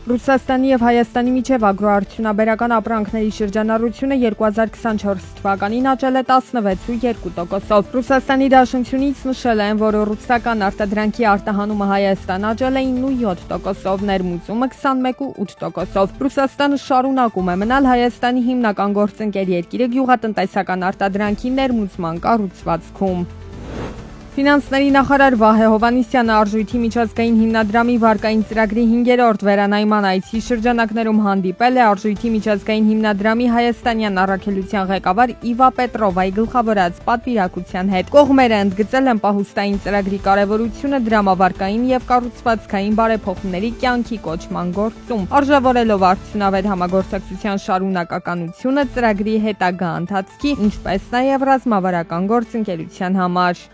Ռուսաստանի և Հայաստանի միջև ագրոարդյունաբերական ապրանքների շրջանառությունը 2024 թվականին աճել է 16.2%-ով։ Ռուսաստանի Դաշնությունից նշել են, որ ռուսական արտադրանքի արտահանումը Հայաստան աճել է 9.7%-ով, ներմուծումը 21.8%-ով։ Ռուսաստանը շարունակում է մնալ Հայաստանի հիմնական գործընկեր երկիրը գյուղատնտեսական արտադրանքի ներմուծման կառուցվածքում։ Ֆինանսների նախարար Վահե Հովհաննիսյանը Արժույթի միջազգային հիմնադրամի վարկային ծրագրի 5-րդ վերանայման այցի շրջանակներում հանդիպել է Արժույթի միջազգային հիմնադրամի հայաստանյան առաքելության ղեկավար Իվա Պետրովայի գլխավորած պատվիրակության հետ։ Կողմերը ընդգծել են պահուստային ծրագրի կարևորությունը դրամավարկային և կառուցվածքային բարեփոխումների կյանքի կոչման գործում, արժևորելով արդյունավետ համագործակցության շարունակականությունը ծրագրի հետագա ընթացքի, ինչպես նաև ռազմավարական գործընկերության համար։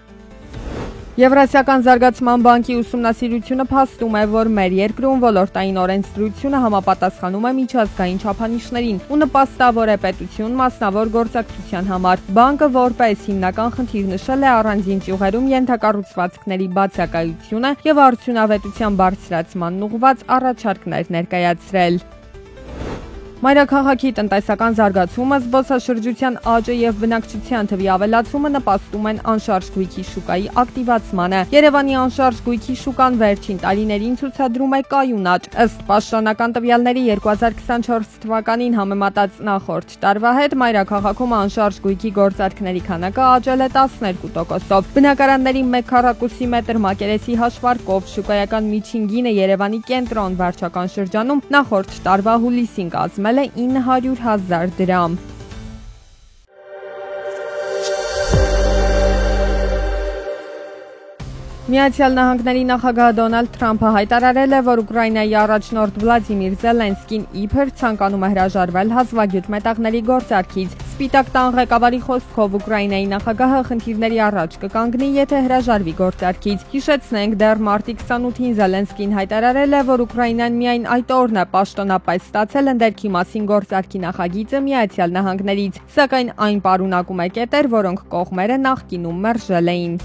Եվրասիական զարգացման բանկի ուսումնասիրությունը փաստում է, որ մեր երկրում ոլորտային օրենսդրությունը համապատասխանում է միջազգային չափանիշներին ու նպաստավոր է պետություն մասնավոր գործակցության համար։ Բանկը որպես հիմնական խնդիր նշել է առանձին ճյուղերում ենթակառուցվածքների բացակայությունը և արդյունավետության բարձրացմանն ուղղված առաջարկներ ներկայացրել։ Մայրաքաղաքի տնտեսական զարգացումը, զբոսաշրջության աճը և բնակչության թվի ավելացումը նպաստում են անշարժ գույքի շուկայի ակտիվացմանը։ Երևանի անշարժ գույքի շուկան վերջին տարիներին ցուցադրում է կայուն աճ։ Ըստ պաշտոնական տվյալների 2024 թվականին համեմատած նախորդ տարվա հետ մայրաքաղաքում անշարժ գույքի գործարքների քանակը աճել է 12%-ով։ Բնակարանների 1 քառակուսի մետր մակերեսի հաշվարկով շուկայական միջին գինը Երևանի կենտրոն վարչական շրջանում նախորդ տարվա հուլիսին կազմել է 900.000 դրամ։ Միացյալ Նահանգների նախագահ Դոնալդ Թրամփը հայտարարել է, որ Ուկրաինայի առաջնորդ Վլադիմիր Զելենսկին իբր ցանկանում է հրաժարվել հազվագյուտ մետաղների գործարքից։ Սպիտակ տան ղեկավարի խոսքով Ուկրաինայի նախագահը խնդիրների առաջ կկանգնի, եթե հրաժարվի գործարքից։ Հիշեցնենք, դեռ մարտի 28-ին Զելենսկին հայտարարել է, որ Ուկրաինան միայն այդ օրն է պաշտոնապես ստացել ընդերքի մասին գործարքի նախագիծը Միացյալ Նահանգներից, սակայն այն պարունակում է կետեր, որոնք կողմերը նախկինում մերժել էին։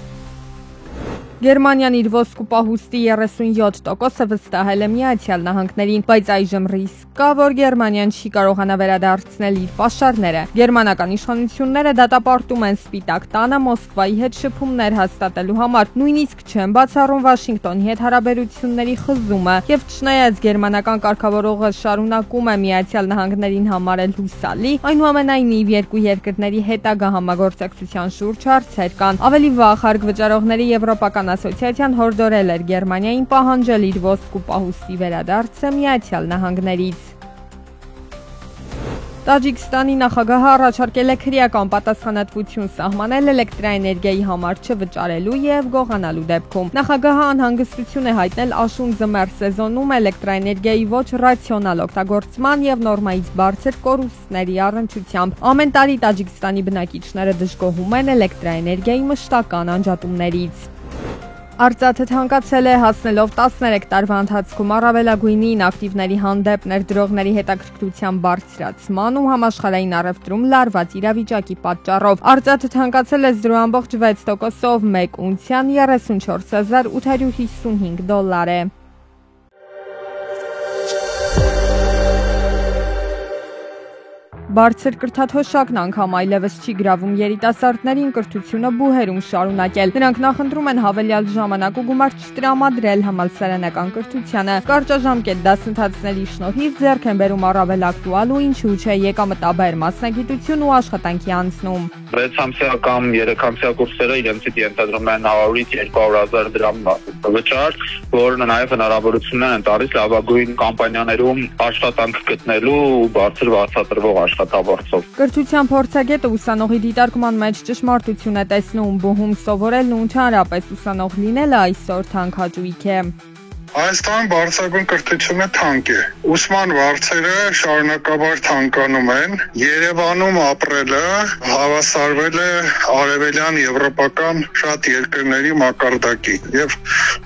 Գերմանիան իր ոսկու պահուստի 37%-ը վստահել է Միացյալ Նահանգներին, բայց այժմ ռիսկ կա, որ Գերմանիան չի կարողանա վերադարձնել իր պաշարները։ Գերմանական իշխանությունները դատապարտում են Սպիտակ տանը Մոսկվայի հետ շփումներ հաստատելու համար, նույնիսկ չեն բացառում Վաշինգտոնի հետ հարաբերությունների խզումը, եւ չնայած գերմանական կարգավորողը շարունակում է Միացյալ Նահանգներին համարել հուսալի, այնուամենայնիվ երկու երկրների հետագա համագործակցության շուրջ հարցեր կան։ Ավելի վաղ հարկ վճարողների եվրոպական ասոցիացիան հորդորել էր Գերմանիային պահանջել իր ոսկու պահուստի վերադարձը Միացյալ Նահանգներից։ Տաջիկստանի նախագահը առաջարկել է քրեական պատասխանատվություն սահմանել էլեկտրաէներգիայի համար չվճարելու և գողանալու դեպքում։ Նախագահը անհանգստություն է հայտնել աշուն ձմեռ սեզոնում էլեկտրաէներգիայի ոչ ռացիոնալ օգտագործման և նորմայից բարձր կորուստների առնչությամբ։ Ամեն տարի Տաջիկստանի բնակիչները դժգոհում են էլեկտրաէներգիայի մշտական անջատումներից։ Արծաթը թանկացել է, հասնելով 13 տարվա ընթացքում առավելագույնին ակտիվների հանդեպ ներդրողների հետաքրքրության բարձրացման ու համաշխարհային առևտրում լարված իրավիճակի պատճառով։ Արծաթը թանկացել է 0.6%-ով 1 ունցիան 34.855 դոլար է։ Բարձր կրթաթոշակն անգամ այլևս չի գրավում երիտասարդներին կրթությունը բուհերում շարունակել։ Նրանք նախընտրում են հավելյալ ժամանակ ու գումար չտրամադրել համալսարանական կրթությանը։ Կարճաժամկետ դասընթացների շնորհիվ ձեռք են բերում առավել ակտուալ ու ինչու՞ չէ եկամտաբեր մասնագիտություն ու աշխատանքի անցնում։ 6 ամսյա կամ 3 ամսյա կուրսերը իրենցից ենթադրում են 100-ից 200.000 դրամ վճար, որը նաև հնարավորություններ են տալիս լավագույն կամպանիաներում աշխատանք գտնելու ու բարձր վարձատրվող աշխատավարձով։ Կրթության փորձագետը ուսանողի դիտարկման մեջ ճշմարտություն է տեսնում, բուհում սովորելն ու ընդհանրապես ուսանող լինելը այսօր թանկ է։ Հայաստան բարձրագույն կրթությունը թանկ է։ Ուսման վարձերը շարունակաբար թանկանում են։ Երևանում ապրելը հավասարվել է արևելյան եվրոպական շատ երկրների մակարդակի եւ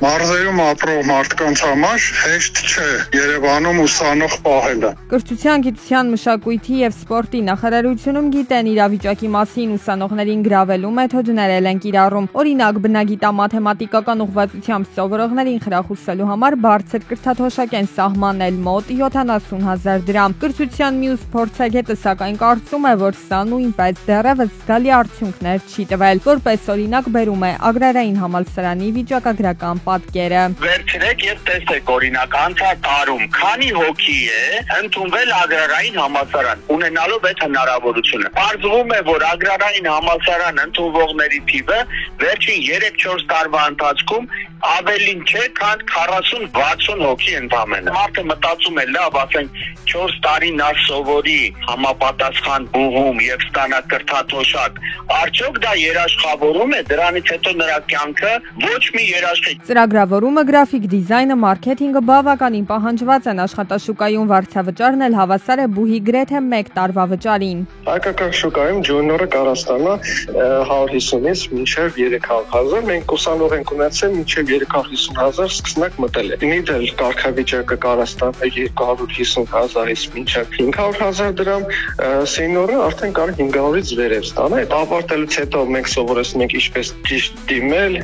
մարզերում ապրող մարդկանց համար հեշտ չէ Երևանում ուսանող պահելը։ Կրթության, գիտության, մշակույթի եւ սպորտի նախարարությունում գիտեն իրավիճակի մասին ուսանողներին գրավելու մեթոդներ են կիրառում։ Օրինակ, բնագիտա-մաթեմատիկական ուղղվածությամբ սովորողներին խրախուսելու համար բարձր կրթաթոշակ են սահմանել մոտ 70,000 դրամ։ Կրթության մյուս փորձագետը սակայն կարծում է, որ սա նույնպես դեռևս զգալի արդյունքներ չի տվել, որպես օրինակ բերում է Ագրարային համալսարանի վիճակագրական պատկերը։ Վերցրեք եւ տեսեք օրինակ անցած տարում քանի հոգի է ընդունվել Ագրարային համալսարան, ունենալով այդ հնարավորությունը։ Պարզվում է, որ Ագրարային համալսարան ընդունվողների թիվը վերջին 3-4 տարվա ընթացքում ավելին չէ, քան 40-60 հոգի ընդամենը։ Մարդը մտածում է, լավ, ասենք 4 տարի նա սովորի համապատասխան բուհում եւ ստանա կրթաթոշակ։ Արդյոք դա երաշխավորում է, դրանից հետո նրա կյանքը ոչ մի երաշխիք։ Ծրագրավորումը, գրաֆիկ դիզայնը, մարքեթինգը բավականին պահանջված են աշխատաշուկայում, վարձավճարն էլ հավասար է բուհի գրեթե 1 տարվա վճարին։ Հայկական շուկայում ջունիորը կարող ստանա 150-ից մինչև 300,000, մենք ուսանող ենք ունեցել մինչև 350,000 սկսնակ մտել է։ Միդել կարգավիճակը կարող ստանա 250,000-ից մինչև 500,000 դրամ, սենյորը արդեն կարող 500-ից վերև ստանա։ Այդ ավարտելուց հետո մենք սովորեցնում ենք ինչպես ճիշտ դիմել,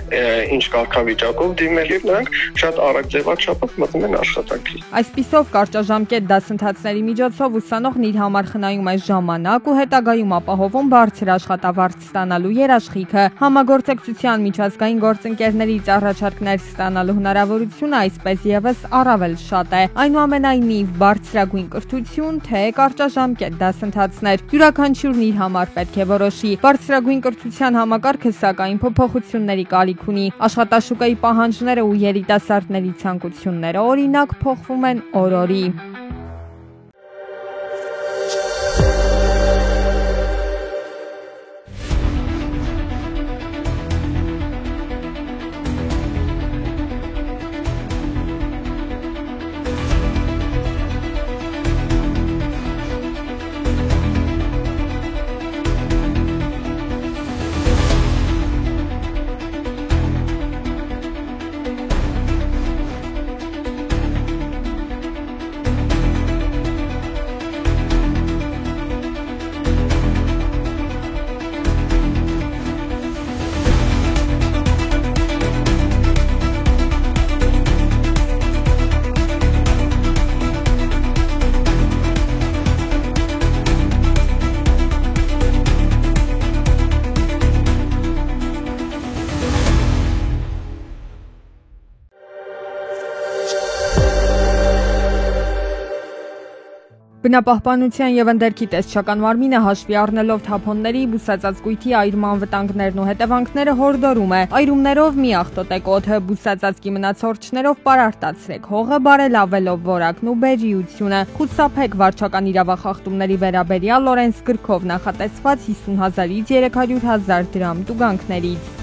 ինչ կարգավիճակով դիմել, եւ նրանք շատ արագ ձևաչափով մտնում են աշխատանքի։ Այսպիսով կարճաժամկետ դասընթացների միջոցով ուսանողն իր համար խնայում է ժամանակ ու հետագայում ապահովում բարձր աշխատավարձ ստանալու երաշխիքը։ Համագործակցության միջազգային գործընկերներից առաջարկներ ստանալու հնարավորությունը այսպես եւս առավել շատ է։ Այնուամենայնիվ, բարձրագույն կրթություն, թե կարճաժամկետ դասընթացներ, յուրաքանչյուրն իր համար պետք է որոշի։ Բարձրագույն կրթության համակարգը սակայն փոփոխությունների կարիք ունի։ Աշխատաշուկայի պահանջները ու երիտասարդների ցանկությունները օրինակ փոխվում են օր-օրի։ Բնապահպանության եւ ընդերքի տեսչական մարմինը հաշվի առնելով թափոնների, բուսածած կույթի այրման վտանգներն ու հետևանքները հորդորում է այրումներով մի աղտոտեք օդը, բուսածածկի մնացորդներով պարարտացրեք հողը, բարելավելով որակն ու բերրիությունը, խուսափեք վարչական իրավախախտումների վերաբերյալ օրենսգրքով նախատեսված 50,000-ից 300,000 դրամ տուգանքներից։